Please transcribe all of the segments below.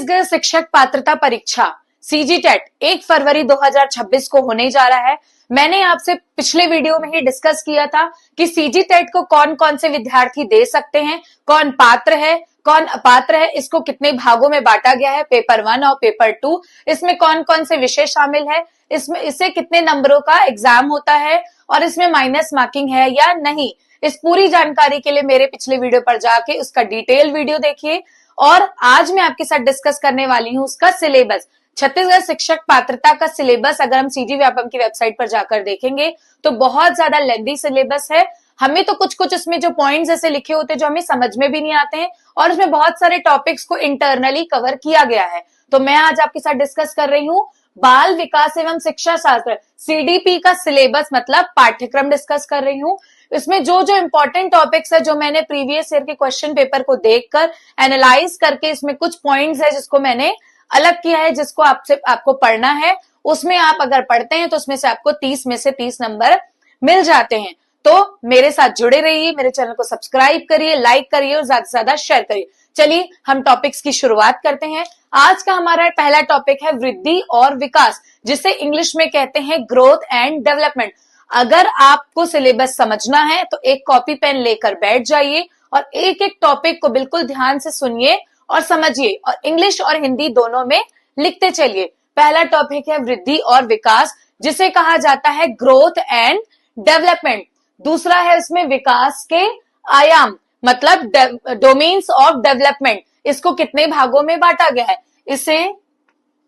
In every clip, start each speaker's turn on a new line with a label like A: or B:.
A: छत्तीसगढ़ शिक्षक पात्रता परीक्षा सीजीटेट 1 फरवरी 2026 को होने जा रहा है। मैंने आपसे पिछले वीडियो में ही डिस्कस किया था कि सीजीटेट को कौन कौन से विद्यार्थी दे सकते हैं, कौन पात्र है, कौन अपात्र है, इसको कितने भागों में बांटा गया है, पेपर 1 और पेपर 2, इसमें कौन कौन से विषय शामिल है, इससे कितने नंबरों का एग्जाम होता है और इसमें माइनस मार्किंग है या नहीं। इस पूरी जानकारी के लिए मेरे पिछले वीडियो पर जाके उसका डिटेल वीडियो देखिए। और आज मैं आपके साथ डिस्कस करने वाली हूं उसका सिलेबस। छत्तीसगढ़ शिक्षक पात्रता का सिलेबस अगर हम सीजी व्यापम की वेबसाइट पर जाकर देखेंगे तो बहुत ज्यादा लेंथी सिलेबस है। हमें तो कुछ कुछ उसमें जो पॉइंट्स ऐसे लिखे होते हैं जो हमें समझ में भी नहीं आते हैं और उसमें बहुत सारे टॉपिक्स को इंटरनली कवर किया गया है। तो मैं आज आपके साथ डिस्कस कर रही हूँ बाल विकास एवं शिक्षा शास्त्र सीडीपी का सिलेबस मतलब पाठ्यक्रम डिस्कस कर रही हूँ। इसमें जो जो इंपॉर्टेंट टॉपिक्स है जो मैंने प्रीवियस ईयर के क्वेश्चन पेपर को देखकर एनालाइज करके इसमें कुछ पॉइंट्स है जिसको मैंने अलग किया है, जिसको आपको पढ़ना है। उसमें आप अगर पढ़ते हैं तो उसमें से आपको 30 में से 30 नंबर मिल जाते हैं। तो मेरे साथ जुड़े रहिए, मेरे चैनल को सब्सक्राइब करिए, लाइक करिए और ज्यादा से ज्यादा शेयर करिए। चलिए हम टॉपिक्स की शुरुआत करते हैं। आज का हमारा पहला टॉपिक है वृद्धि और विकास, जिसे इंग्लिश में कहते हैं ग्रोथ एंड डेवलपमेंट। अगर आपको सिलेबस समझना है तो एक कॉपी पेन लेकर बैठ जाइए और एक एक टॉपिक को बिल्कुल ध्यान से सुनिए और समझिए और इंग्लिश और हिंदी दोनों में लिखते चलिए। पहला टॉपिक है वृद्धि और विकास, जिसे कहा जाता है ग्रोथ एंड डेवलपमेंट। दूसरा है इसमें विकास के आयाम मतलब डोमेन्स ऑफ डेवलपमेंट। इसको कितने भागों में बांटा गया है? इसे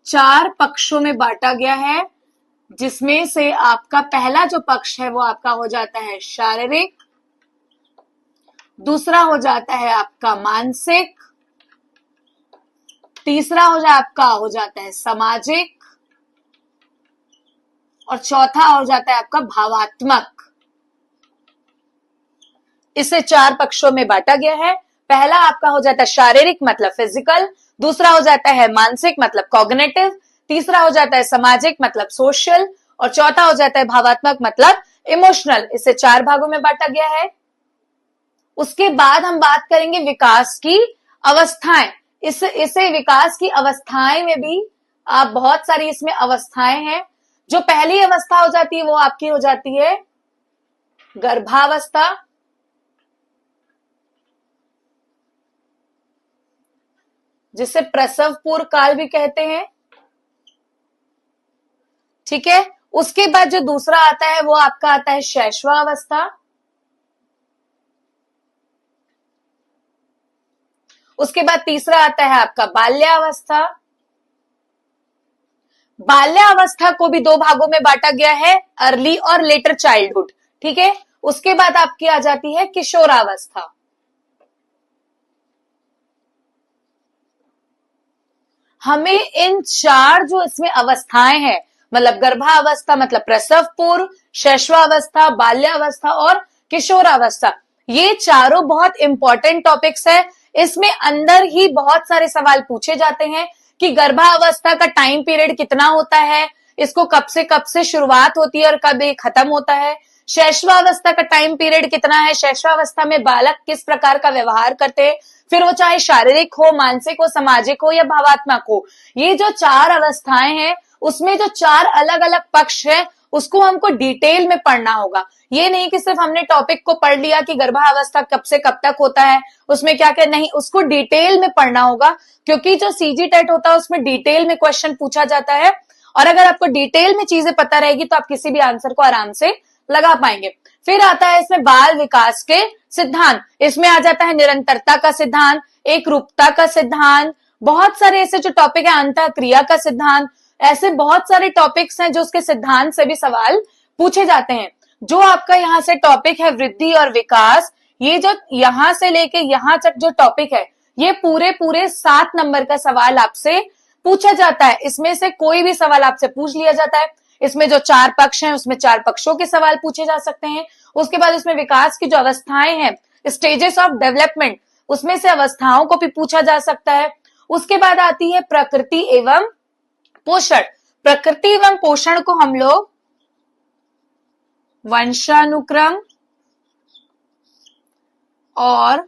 A: 4 पक्षों में बांटा गया है, जिसमें से आपका पहला जो पक्ष है वो आपका हो जाता है शारीरिक, दूसरा हो जाता है आपका मानसिक, तीसरा हो जाता है सामाजिक और चौथा हो जाता है आपका भावात्मक। इसे 4 पक्षों में बांटा गया है। पहला आपका हो जाता है शारीरिक मतलब फिजिकल, दूसरा हो जाता है मानसिक मतलब कॉग्निटिव, तीसरा हो जाता है सामाजिक मतलब सोशल और चौथा हो जाता है भावात्मक मतलब इमोशनल। इसे 4 भागों में बांटा गया है। उसके बाद हम बात करेंगे विकास की अवस्थाएं। इसे विकास की अवस्थाएं में भी आप बहुत सारी इसमें अवस्थाएं हैं। जो पहली अवस्था हो जाती है वो आपकी हो जाती है गर्भावस्था, जिसे प्रसव पूर्व काल भी कहते हैं। ठीक है, उसके बाद जो दूसरा आता है वो आपका आता है शैशवावस्था, उसके बाद तीसरा आता है आपका बाल्यावस्था। बाल्यावस्था को भी 2 भागों में बांटा गया है, अर्ली और लेटर चाइल्डहुड। ठीक है, उसके बाद आपकी आ जाती है किशोरावस्था। हमें इन 4 जो इसमें अवस्थाएं हैं मतलब गर्भावस्था मतलब प्रसव पूर्व, शैशवावस्था, बाल्यावस्था और किशोरावस्था, ये चारों बहुत इंपॉर्टेंट टॉपिक्स है। इसमें अंदर ही बहुत सारे सवाल पूछे जाते हैं कि गर्भावस्था का टाइम पीरियड कितना होता है, इसको कब से शुरुआत होती है और कब ये खत्म होता है। शैशवावस्था का टाइम पीरियड कितना है, शैशवावस्था में बालक किस प्रकार का व्यवहार करते हैं, फिर वो चाहे शारीरिक हो, मानसिक हो, सामाजिक हो या भावात्मक हो। ये जो 4 अवस्थाएं हैं उसमें जो 4 अलग अलग पक्ष है उसको हमको डिटेल में पढ़ना होगा। ये नहीं कि सिर्फ हमने टॉपिक को पढ़ लिया कि गर्भावस्था कब से कब तक होता है, उसमें क्या क्या नहीं, उसको डिटेल में पढ़ना होगा। क्योंकि जो सीजीटेट होता है उसमें डिटेल में क्वेश्चन पूछा जाता है और अगर आपको डिटेल में चीजें पता रहेगी तो आप किसी भी आंसर को आराम से लगा पाएंगे। फिर आता है इसमें बाल विकास के सिद्धांत। इसमें आ जाता है निरंतरता का सिद्धांत, एक रूपता का सिद्धांत, बहुत सारे ऐसे जो टॉपिक है, अंतःक्रिया का सिद्धांत, ऐसे बहुत सारे टॉपिक्स हैं जो उसके सिद्धांत से भी सवाल पूछे जाते हैं। जो आपका यहाँ से टॉपिक है वृद्धि और विकास, ये जो यहां से लेके यहां तक जो टॉपिक है ये पूरे 7 नंबर का सवाल आपसे पूछा जाता है। इसमें से कोई भी सवाल आपसे पूछ लिया जाता है। इसमें जो 4 पक्ष हैं उसमें 4 पक्षों के सवाल पूछे जा सकते हैं। उसके बाद इसमें विकास की जो अवस्थाएं हैं, स्टेजेस ऑफ डेवलपमेंट, उसमें से अवस्थाओं को भी पूछा जा सकता है। उसके बाद आती है प्रकृति एवं पोषण। प्रकृति एवं पोषण को हम लोग वंशानुक्रम और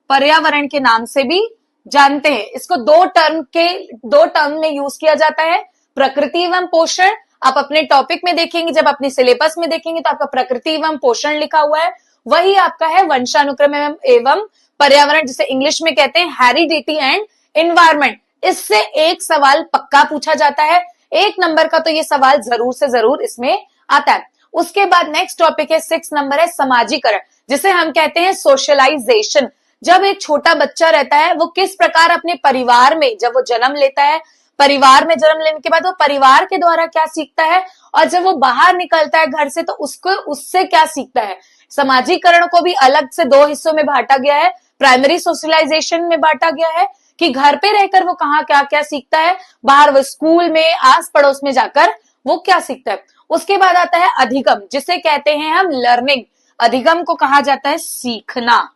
A: पर्यावरण के नाम से भी जानते हैं। इसको दो टर्म में यूज किया जाता है, प्रकृति एवं पोषण। आप अपने टॉपिक में देखेंगे, जब अपनी सिलेबस में देखेंगे तो आपका प्रकृति एवं पोषण लिखा हुआ है, वही आपका है वंशानुक्रम एवं पर्यावरण, जिसे इंग्लिश में कहते हैं हेरिडिटी एंड एनवायरमेंट। इससे एक सवाल पक्का पूछा जाता है, 1 नंबर का तो ये सवाल जरूर से जरूर इसमें आता है। उसके बाद नेक्स्ट टॉपिक है 6 नंबर है समाजीकरण, जिसे हम कहते हैं सोशलाइजेशन। जब एक छोटा बच्चा रहता है वो किस प्रकार अपने परिवार में, जब वो जन्म लेता है, परिवार में जन्म लेने के बाद वो परिवार के द्वारा क्या सीखता है, और जब वो बाहर निकलता है घर से तो उसको उससे क्या सीखता है। समाजीकरण को भी अलग से 2 हिस्सों में बांटा गया है। प्राइमरी सोशलाइजेशन में बांटा गया है कि घर पे रहकर वो कहाँ क्या क्या सीखता है, बाहर वो स्कूल में आस पड़ोस में जाकर वो क्या सीखता है। उसके बाद आता है अधिगम, जिसे कहते हैं हम लर्निंग। अधिगम को कहा जाता है सीखना,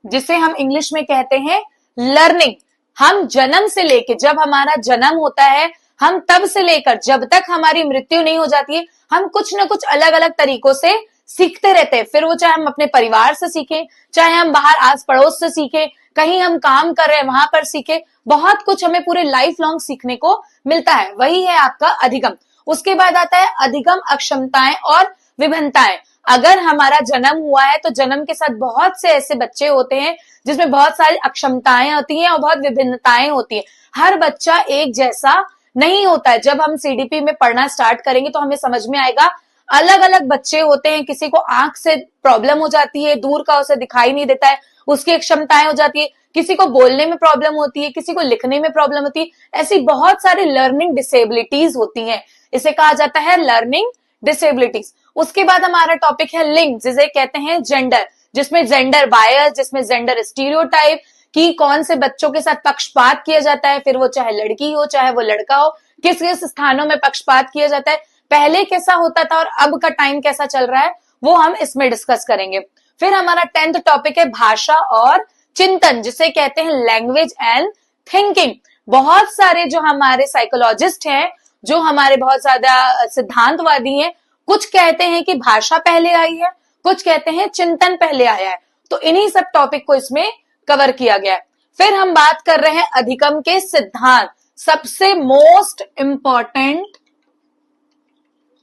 A: जिसे हम इंग्लिश में कहते हैं लर्निंग। हम जन्म से लेके, जब हमारा जन्म होता है, हम तब से लेकर जब तक हमारी मृत्यु नहीं हो जाती है, हम कुछ ना कुछ अलग अलग तरीकों से सीखते रहते हैं। फिर वो चाहे हम अपने परिवार से सीखें, चाहे हम बाहर आस पड़ोस से सीखें, कहीं हम काम कर रहे हैं वहां पर सीखें, बहुत कुछ हमें पूरे लाइफ लॉन्ग सीखने को मिलता है, वही है आपका अधिगम। उसके बाद आता है अधिगम अक्षमताएं और विभिन्नताएं। अगर हमारा जन्म हुआ है तो जन्म के साथ बहुत से ऐसे बच्चे होते हैं जिसमें बहुत सारी अक्षमताएं होती हैं और बहुत विभिन्नताएं होती हैं। हर बच्चा एक जैसा नहीं होता है। जब हम सीडीपी में पढ़ना स्टार्ट करेंगे तो हमें समझ में आएगा, अलग अलग बच्चे होते हैं। किसी को आंख से प्रॉब्लम हो जाती है, दूर का उसे दिखाई नहीं देता है, उसकी क्षमताएं हो जाती है। किसी को बोलने में प्रॉब्लम होती है, किसी को लिखने में प्रॉब्लम होती है। ऐसी बहुत सारी लर्निंग डिसेबिलिटीज होती हैं, इसे कहा जाता है लर्निंग डिसेबिलिटीज। उसके बाद हमारा टॉपिक है लिंग, जिसे कहते हैं जेंडर, जिसमें जेंडर बायस, जिसमें जेंडर स्टीरियोटाइप कि कौन से बच्चों के साथ पक्षपात किया जाता है, फिर वो चाहे लड़की हो चाहे वो लड़का हो, किस किस स्थानों में पक्षपात किया जाता है, पहले कैसा होता था और अब का टाइम कैसा चल रहा है, वो हम इसमें डिस्कस करेंगे। फिर हमारा 10th टॉपिक है भाषा और चिंतन, जिसे कहते हैं लैंग्वेज एंड थिंकिंग। बहुत सारे जो हमारे साइकोलॉजिस्ट हैं, जो हमारे बहुत ज्यादा सिद्धांतवादी हैं, कुछ कहते हैं कि भाषा पहले आई है, कुछ कहते हैं चिंतन पहले आया है। तो इन्हीं सब टॉपिक को इसमें कवर किया गया है। फिर हम बात कर रहे हैं अधिगम के सिद्धांत, सबसे मोस्ट इंपॉर्टेंट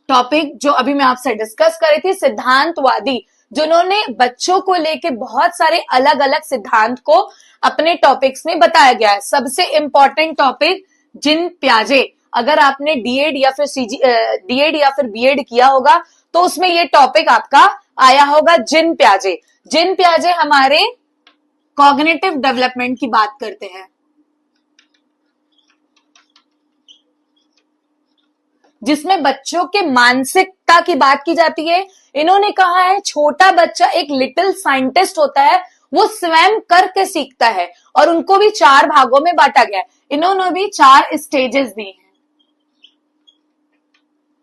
A: टॉपिक जो अभी मैं आपसे डिस्कस कर रही थी, सिद्धांतवादी, जिन्होंने बच्चों को लेके बहुत सारे अलग अलग सिद्धांत को अपने टॉपिक्स में बताया गया है। सबसे इंपॉर्टेंट टॉपिक जिन प्याजे, अगर आपने डीएड या फिर बीएड किया होगा तो उसमें ये टॉपिक आपका आया होगा, जिन प्याजे। जिन प्याजे हमारे कॉग्निटिव डेवलपमेंट की बात करते हैं, जिसमें बच्चों के मानसिकता की बात की जाती है। इन्होंने कहा है छोटा बच्चा एक लिटिल साइंटिस्ट होता है, वो स्वयं करके सीखता है, और उनको भी 4 भागों में बांटा गया है। इन्होंने भी 4 स्टेजेस दी हैं,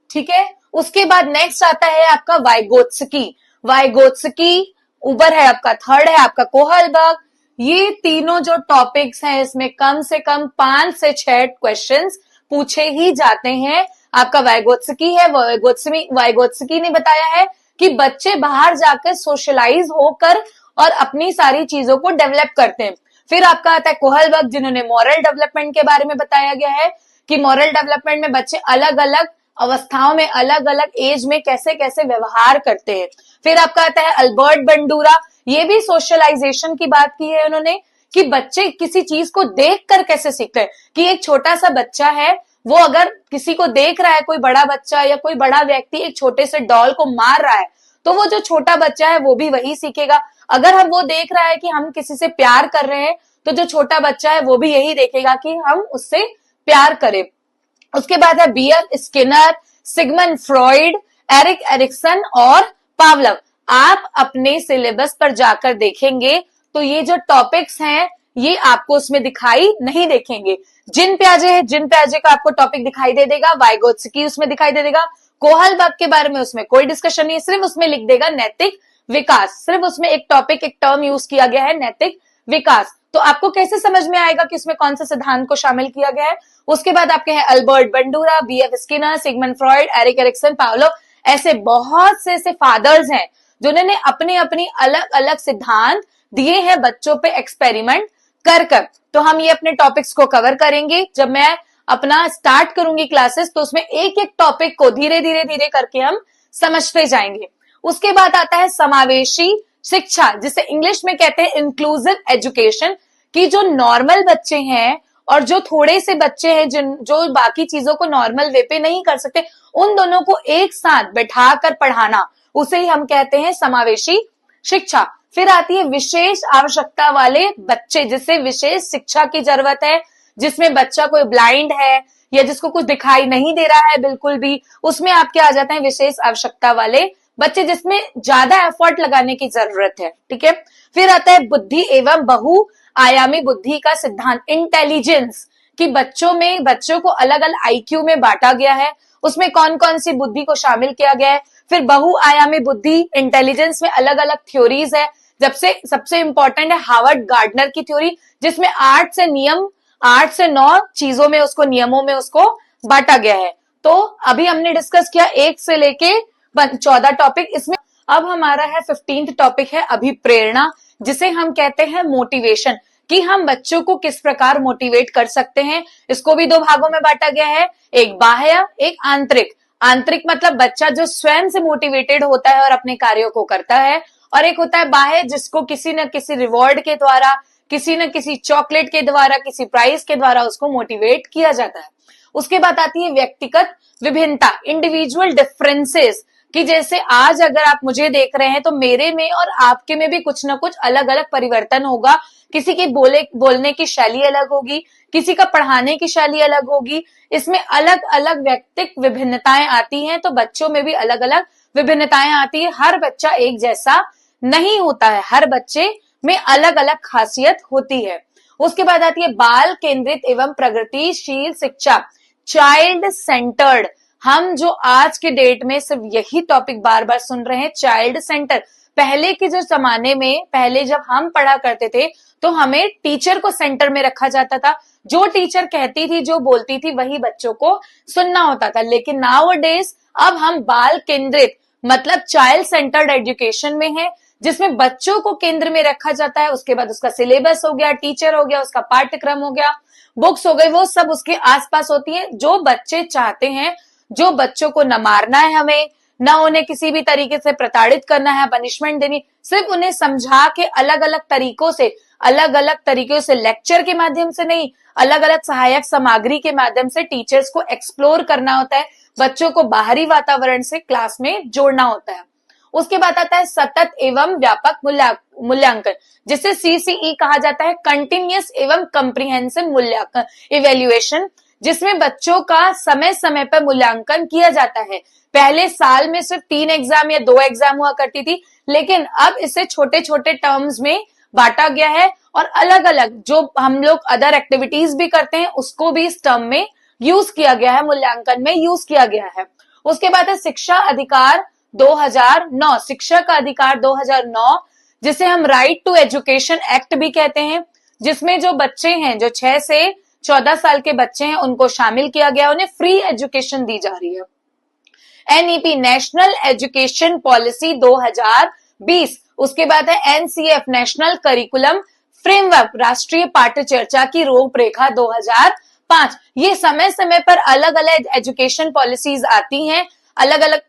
A: ठीक है। उसके बाद नेक्स्ट आता है आपका वाइगोत्स्की। वाइगोत्स्की ऊपर है आपका, थर्ड है आपका कोहलबर्ग। ये तीनों जो टॉपिक्स हैं, इसमें कम से कम 5 से 6 क्वेश्चंस पूछे ही जाते हैं। आपका वाइगोत्स्की है, वाइगोत्स्की ने बताया है कि बच्चे बाहर जाकर सोशलाइज होकर और अपनी सारी चीजों को डेवलप करते हैं। फिर आपका आता है कोहलबर्ग, जिन्होंने मॉरल डेवलपमेंट के बारे में बताया गया है कि मॉरल डेवलपमेंट में बच्चे अलग अलग अवस्थाओं में, अलग अलग एज में कैसे कैसे व्यवहार करते हैं। फिर आपका आता है अल्बर्ट बंडूरा, ये भी सोशलाइजेशन की बात की है उन्होंने कि बच्चे किसी चीज को देखकर कैसे सीखते हैं। कि एक छोटा सा बच्चा है, वो अगर किसी को देख रहा है, कोई बड़ा बच्चा या कोई बड़ा व्यक्ति एक छोटे से डॉल को मार रहा है, तो वो जो छोटा बच्चा है वो भी वही सीखेगा। अगर हम वो देख रहा है कि हम किसी से प्यार कर रहे हैं, तो जो छोटा बच्चा है वो भी यही देखेगा कि हम उससे प्यार करें। उसके बाद है BF Skinner, Sigmund Freud, Erik Erikson और पावलव। आप अपने सिलेबस पर जाकर देखेंगे तो ये जो टॉपिक्स हैं ये आपको उसमें दिखाई नहीं देखेंगे। जिन प्याजे है, जिन प्याजे का आपको टॉपिक दिखाई दे देगा, वाइगोत्स्की उसमें दिखाई दे देगा, कोहलबर्ग के बारे में उसमें कोई डिस्कशन नहीं है, सिर्फ उसमें लिख देगा नैतिक विकास। सिर्फ उसमें एक टॉपिक, एक टर्म यूज किया गया है, नैतिक विकास। तो आपको कैसे समझ में आएगा कि उसमें कौन सा सिद्धांत को शामिल किया गया है। उसके बाद आपके हैं Albert Bandura, BF Skinner, Sigmund Freud, Erik Erikson, Pavlov. ऐसे बहुत से ऐसे फादर्स हैं जिन्होंने अपने अपनी अलग अलग सिद्धांत दिए हैं बच्चों पे एक्सपेरिमेंट कर कर। तो हम ये अपने टॉपिक्स को कवर करेंगे। जब मैं अपना स्टार्ट करूंगी क्लासेस तो उसमें एक एक टॉपिक को धीरे धीरे धीरे करके हम समझते जाएंगे। उसके बाद आता है समावेशी शिक्षा, जिसे इंग्लिश में कहते हैं इंक्लूसिव एजुकेशन, कि जो नॉर्मल बच्चे हैं और जो थोड़े से बच्चे हैं जो बाकी चीजों को नॉर्मल वे पे नहीं कर सकते, उन दोनों को एक साथ बैठाकर पढ़ाना, उसे ही हम कहते हैं समावेशी शिक्षा। फिर आती है विशेष आवश्यकता वाले बच्चे, जिसे विशेष शिक्षा की जरूरत है, जिसमें बच्चा कोई ब्लाइंड है या जिसको कुछ दिखाई नहीं दे रहा है बिल्कुल भी, उसमें आपके आ जाते हैं विशेष आवश्यकता वाले बच्चे, जिसमें ज्यादा एफर्ट लगाने की जरूरत है। ठीक है। फिर आता है बुद्धि एवं बहुआयामी बुद्धि का सिद्धांत, इंटेलिजेंस, कि बच्चों को अलग अलग आईक्यू में बांटा गया है, उसमें कौन कौन सी बुद्धि को शामिल किया गया है। फिर बहुआयामी बुद्धि इंटेलिजेंस में अलग अलग थ्योरीज है, जब से सबसे इंपॉर्टेंट है हार्वर्ड गार्डनर की थ्योरी, जिसमें 8 से 9 चीजों में उसको, नियमों में उसको बांटा गया है। तो अभी हमने डिस्कस किया 1 से लेके 14 टॉपिक। इसमें अब हमारा है 15th टॉपिक है अभिप्रेरणा, जिसे हम कहते हैं मोटिवेशन, कि हम बच्चों को किस प्रकार मोटिवेट कर सकते हैं। इसको भी 2 भागों में बांटा गया है, एक बाह्य एक आंतरिक। आंतरिक मतलब बच्चा जो स्वयं से मोटिवेटेड होता है और अपने कार्यों को करता है, और एक होता है बाह्य, जिसको किसी न किसी रिवॉर्ड के द्वारा, किसी न किसी चॉकलेट के द्वारा, किसी प्राइज के द्वारा उसको मोटिवेट किया जाता है। उसके बाद आती है व्यक्तिगत विभिन्नता, इंडिविजुअल डिफरेंसेस, कि जैसे आज अगर आप मुझे देख रहे हैं तो मेरे में और आपके में भी कुछ ना कुछ अलग अलग परिवर्तन होगा। किसी की बोलने की शैली अलग होगी, किसी का पढ़ाने की शैली अलग होगी, इसमें अलग अलग व्यक्तिगत विभिन्नताएं आती हैं। तो बच्चों में भी अलग अलग विभिन्नताएं आती है, हर बच्चा एक जैसा नहीं होता है, हर बच्चे में अलग अलग खासियत होती है। उसके बाद आती है बाल केंद्रित एवं प्रगतिशील शिक्षा, चाइल्ड सेंटर्ड। हम जो आज के डेट में सिर्फ यही टॉपिक बार बार सुन रहे हैं, चाइल्ड सेंटर। पहले के जो जमाने में, पहले जब हम पढ़ा करते थे तो हमें टीचर को सेंटर में रखा जाता था, जो टीचर कहती थी, जो बोलती थी, वही बच्चों को सुनना होता था। लेकिन नाउअडेज अब हम बाल केंद्रित मतलब चाइल्ड सेंटर्ड एजुकेशन में है, जिसमें बच्चों को केंद्र में रखा जाता है। उसके बाद उसका सिलेबस हो गया, टीचर हो गया, उसका पाठ्यक्रम हो गया, बुक्स हो गई, वो सब उसके आसपास होती है। जो बच्चे चाहते हैं, जो बच्चों को न मारना है हमें, न उन्हें किसी भी तरीके से प्रताड़ित करना है, पनिशमेंट देनी, सिर्फ उन्हें समझा के अलग अलग तरीकों से लेक्चर के माध्यम से नहीं, अलग अलग सहायक सामग्री के माध्यम से टीचर्स को एक्सप्लोर करना होता है, बच्चों को बाहरी वातावरण से क्लास में जोड़ना होता है। उसके बाद आता है सतत एवं व्यापक मूल्यांकन, जिसे CCE कहा जाता है, कंटिन्यूअस एवं कम्प्रिहेंसिव मूल्यांकन इवेल्युएशन, जिसमें बच्चों का समय समय पर मूल्यांकन किया जाता है। पहले साल में सिर्फ 3 एग्जाम या 2 एग्जाम हुआ करती थी, लेकिन अब इसे छोटे छोटे टर्म्स में बांटा गया है, और अलग अलग जो हम लोग अदर एक्टिविटीज भी करते हैं उसको भी इस टर्म में यूज किया गया है, मूल्यांकन में यूज किया गया है। उसके बाद है शिक्षा अधिकार 2009, शिक्षा का अधिकार 2009, जिसे हम राइट टू एजुकेशन एक्ट भी कहते हैं, जिसमें जो बच्चे हैं, जो 6 से 14 साल के बच्चे हैं, उनको शामिल किया गया, उन्हें फ्री एजुकेशन दी जा रही है। NEP नेशनल एजुकेशन पॉलिसी 2020, उसके बाद है NCF नेशनल करिकुलम फ्रेमवर्क, राष्ट्रीय पाठ्य चर्चा की रूपरेखा 2005। ये समय समय पर अलग अलग एजुकेशन पॉलिसीज आती हैं, अलग अलग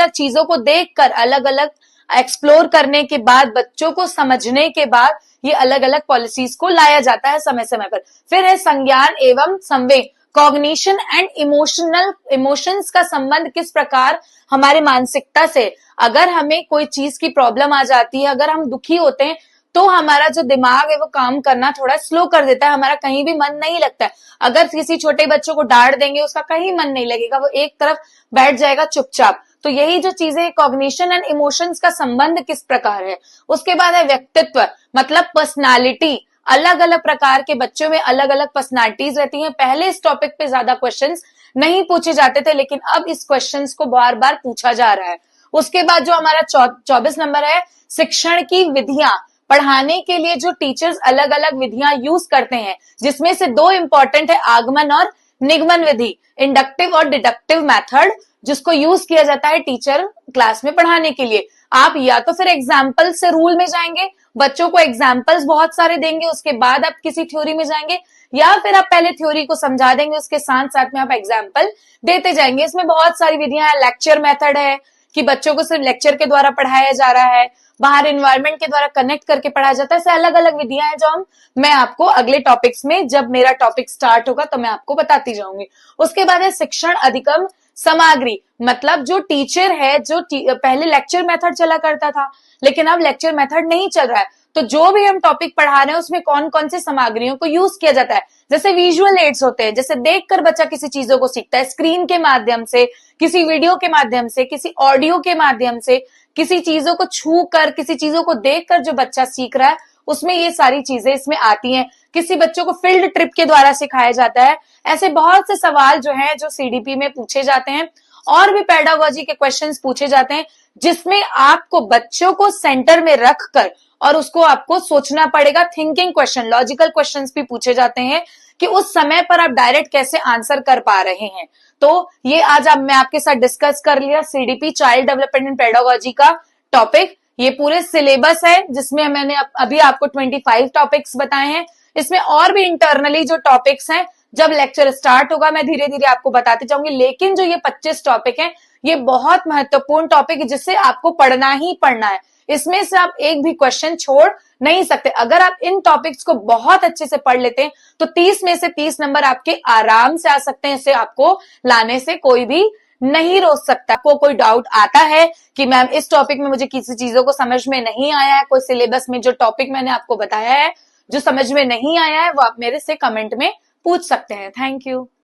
A: चीजों को देखकर, अलग अलग एक्सप्लोर करने के बाद, बच्चों को समझने के बाद ये अलग अलग पॉलिसीज को लाया जाता है समय समय पर। फिर है संज्ञान एवं संवेग, कॉग्निशन एंड इमोशंस का संबंध किस प्रकार हमारे मानसिकता से, अगर हमें कोई चीज की प्रॉब्लम आ जाती है, अगर हम दुखी होते हैं, तो हमारा जो दिमाग है वो काम करना थोड़ा स्लो कर देता है, हमारा कहीं भी मन नहीं लगता है। अगर किसी छोटे बच्चों को डांट देंगे, उसका कहीं मन नहीं लगेगा, वो एक तरफ बैठ जाएगा चुपचाप। तो यही जो चीजें, कॉग्निशन एंड इमोशंस का संबंध किस प्रकार है। उसके बाद है व्यक्तित्व मतलब पर्सनालिटी, अलग अलग प्रकार के बच्चों में अलग अलग पर्सनालिटीज रहती हैं। पहले इस टॉपिक पे ज्यादा क्वेश्चंस नहीं पूछे जाते थे, लेकिन अब इस क्वेश्चंस को बार बार पूछा जा रहा है। उसके बाद जो हमारा 24 नंबर है, शिक्षण की विधियां, पढ़ाने के लिए जो टीचर्स अलग अलग विधियां यूज करते हैं, जिसमें से 2 इंपॉर्टेंट है, आगमन और निगमन विधि, इंडक्टिव और डिडक्टिव मेथड, जिसको यूज किया जाता है टीचर क्लास में पढ़ाने के लिए। आप या तो फिर एग्जाम्पल से रूल में जाएंगे, बच्चों को एग्जाम्पल्स बहुत सारे देंगे, उसके बाद आप किसी थ्योरी में जाएंगे, या फिर आप पहले थ्योरी को समझा देंगे, उसके साथ साथ में आप एग्जाम्पल देते जाएंगे। इसमें बहुत सारी विधियां हैं। लेक्चर मेथड है कि बच्चों को सिर्फ लेक्चर के द्वारा पढ़ाया जा रहा है, बाहर इन्वायरमेंट के द्वारा कनेक्ट करके पढ़ाया जाता है। ऐसे अलग अलग विधियां हैं जो मैं आपको अगले टॉपिक्स में, जब मेरा टॉपिक स्टार्ट होगा तो मैं आपको बताती जाऊंगी। उसके बाद है शिक्षण अधिगम सामग्री, मतलब जो टीचर है, जो पहले लेक्चर मेथड चला करता था लेकिन अब लेक्चर मेथड नहीं चल रहा है, तो जो भी हम टॉपिक पढ़ा रहे हैं उसमें कौन कौन से सामग्रियों को यूज किया जाता है। जैसे विजुअल एड्स होते हैं, जैसे देखकर बच्चा किसी चीजों को सीखता है, स्क्रीन के माध्यम से, किसी वीडियो के माध्यम से, किसी ऑडियो के माध्यम से, किसी चीजों को छू कर, किसी चीजों को देखकर जो बच्चा सीख रहा है, उसमें ये सारी चीजें इसमें आती हैं। किसी बच्चों को फील्ड ट्रिप के द्वारा सिखाया जाता है। ऐसे बहुत से सवाल जो है जो सीडीपी में पूछे जाते हैं, और भी पेडागोजी के क्वेश्चंस पूछे जाते हैं, जिसमें आपको बच्चों को सेंटर में रखकर और उसको आपको सोचना पड़ेगा। थिंकिंग क्वेश्चन, लॉजिकल क्वेश्चंस भी पूछे जाते हैं कि उस समय पर आप डायरेक्ट कैसे आंसर कर पा रहे हैं। तो ये आज मैं आपके साथ डिस्कस कर लिया CDP, child development and pedagogy का टॉपिक। ये पूरे सिलेबस है जिसमें मैंने अभी आपको 25 टॉपिक्स बताए हैं। इसमें और भी इंटरनली जो टॉपिक्स हैं, जब लेक्चर स्टार्ट होगा मैं धीरे धीरे आपको बताते जाऊंगी। लेकिन जो ये 25 टॉपिक हैं, ये बहुत महत्वपूर्ण टॉपिक है जिससे आपको पढ़ना ही पढ़ना है। इसमें से आप एक भी क्वेश्चन छोड़ नहीं सकते। अगर आप इन टॉपिक्स को बहुत अच्छे से पढ़ लेते हैं तो 30 में से 30 नंबर आपके आराम से आ सकते हैं। इसे आपको लाने से कोई भी नहीं रोक सकता। को कोई डाउट आता है कि मैम इस टॉपिक में मुझे किसी चीजों को समझ में नहीं आया है, कोई सिलेबस में जो टॉपिक मैंने आपको बताया है जो समझ में नहीं आया है, वो आप मेरे से कमेंट में पूछ सकते हैं। Thank you.